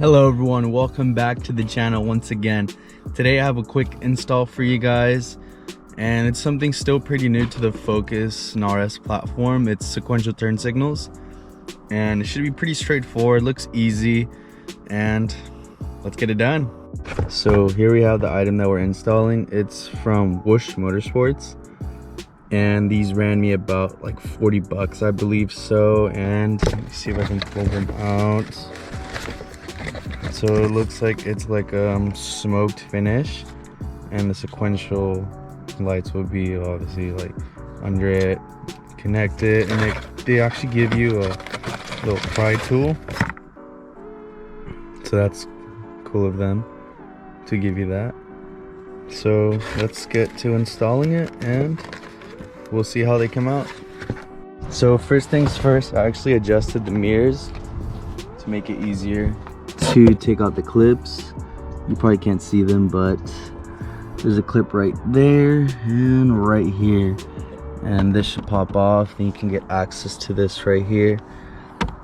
Hello everyone, welcome back to the channel once again. Today I have a quick install for you guys, and it's something still pretty new to the Focus and RS platform. It's sequential turn signals, and it should be pretty straightforward. Looks easy, and let's get it done. So here we have the item that we're installing. It's from Whoosh Motorsports, and these ran me about like 40 bucks, I believe so. And let me see if I can pull them out. So it looks like it's like smoked finish, and the sequential lights will be obviously like under it. Connect it, and they actually give you a little pry tool, so that's cool of them to give you that. So let's get to installing it and we'll see how they come out. So first things first, I actually adjusted the mirrors to make it easier to take out the clips. You probably can't see them, but there's a clip right there and right here, and this should pop off. Then you can get access to this right here,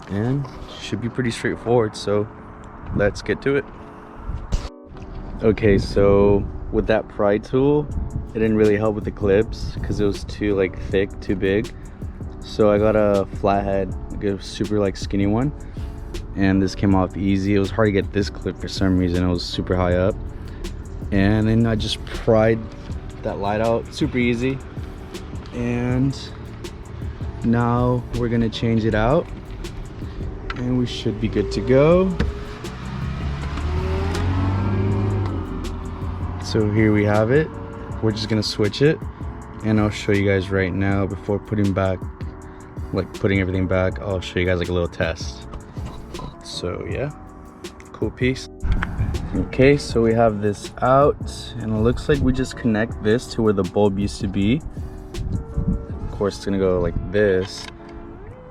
and should be pretty straightforward. So let's get to it. Okay, so with that pry tool, it didn't really help with the clips because it was too like thick, too big. So I got a flathead, like a super like skinny one, and this came off easy. It was hard to get this clip for some reason. It was super high up, and then I just pried that light out, super easy. And now we're gonna change it out, and we should be good to go. So here we have it. We're just gonna switch it, and I'll show you guys right now before putting everything back. I'll show you guys like a little test. So yeah, cool piece. Okay, so we have this out, and it looks like we just connect this to where the bulb used to be. Of course, it's gonna go like this,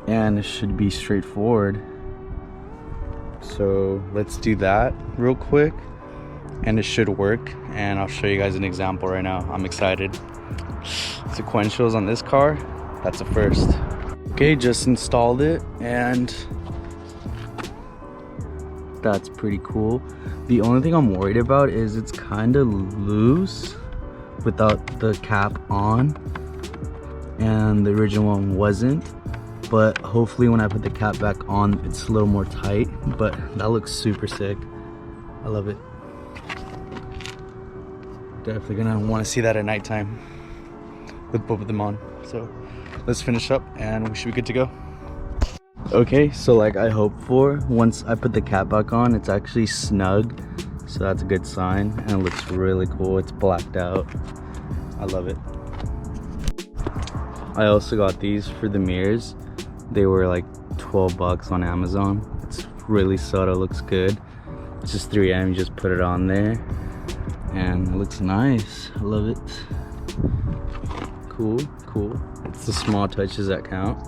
and it should be straightforward. So let's do that real quick, and it should work, and I'll show you guys an example right now. I'm excited. Sequentials on this car, that's a first. Okay, just installed it, and that's pretty cool. The only thing I'm worried about is it's kind of loose without the cap on, and the original one wasn't. But hopefully when I put the cap back on, it's a little more tight. But that looks super sick. I love it. Definitely gonna want to see that at nighttime with both of them on. So let's finish up and we should be good to go. Okay, so like I hoped for, once I put the cap back on, it's actually snug, so that's a good sign, and it looks really cool. It's blacked out. I love it. I also got these for the mirrors. They were like 12 bucks on Amazon. It's really subtle, looks good. It's just 3M, you just put it on there, and it looks nice. I love it. Cool. It's the small touches that count.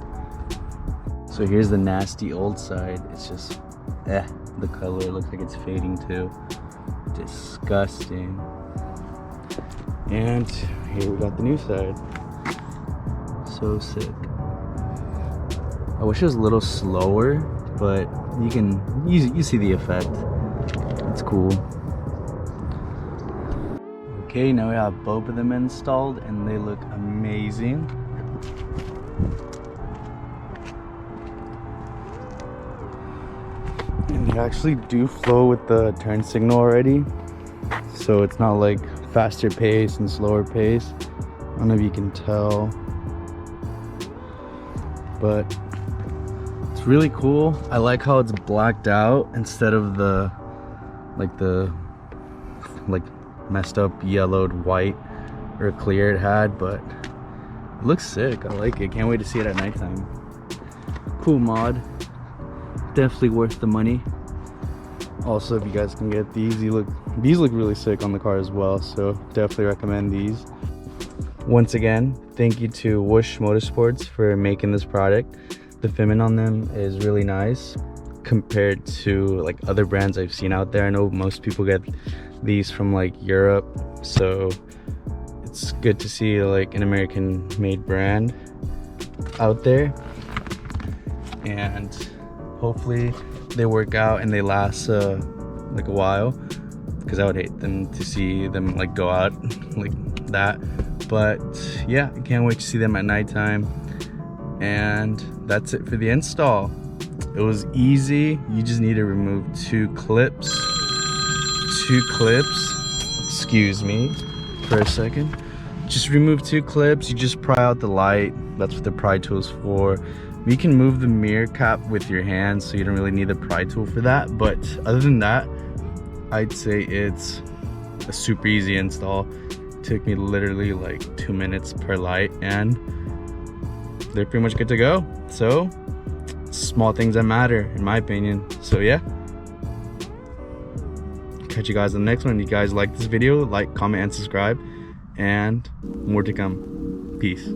So here's the nasty old side. It's just, the color looks like it's fading too. Disgusting. And here we got the new side. So sick. I wish it was a little slower, but you see the effect. It's cool. Okay, now we have both of them installed, and they look amazing. And they actually do flow with the turn signal already, so it's not like faster pace and slower pace. I don't know if you can tell, but it's really cool. I like how it's blacked out instead of the messed up yellowed white or clear it had, but it looks sick. I like it. Can't wait to see it at nighttime. Cool mod. Definitely worth the money. Also, if you guys can get these, these look really sick on the car as well, so definitely recommend these. Once again, thank you to Whoosh Motorsports for making this product. The Fitment on them is really nice compared to like other brands I've seen out there. I know most people get these from like Europe, so it's good to see like an American made brand out there. And hopefully they work out and they last like a while, because I would hate them to see them like go out like that. But yeah, I can't wait to see them at nighttime. And that's it for the install. It was easy. You just need to remove two clips. Excuse me for a second. Just remove two clips. You just pry out the light. That's what the pry tool is for. You can move the mirror cap with your hands, so you don't really need the pry tool for that. But other than that, I'd say it's a super easy install. It took me literally like 2 minutes per light, and they're pretty much good to go. So small things that matter, in my opinion. So yeah, catch you guys on the next one. If you guys like this video, like, comment, and subscribe, and more to come. Peace.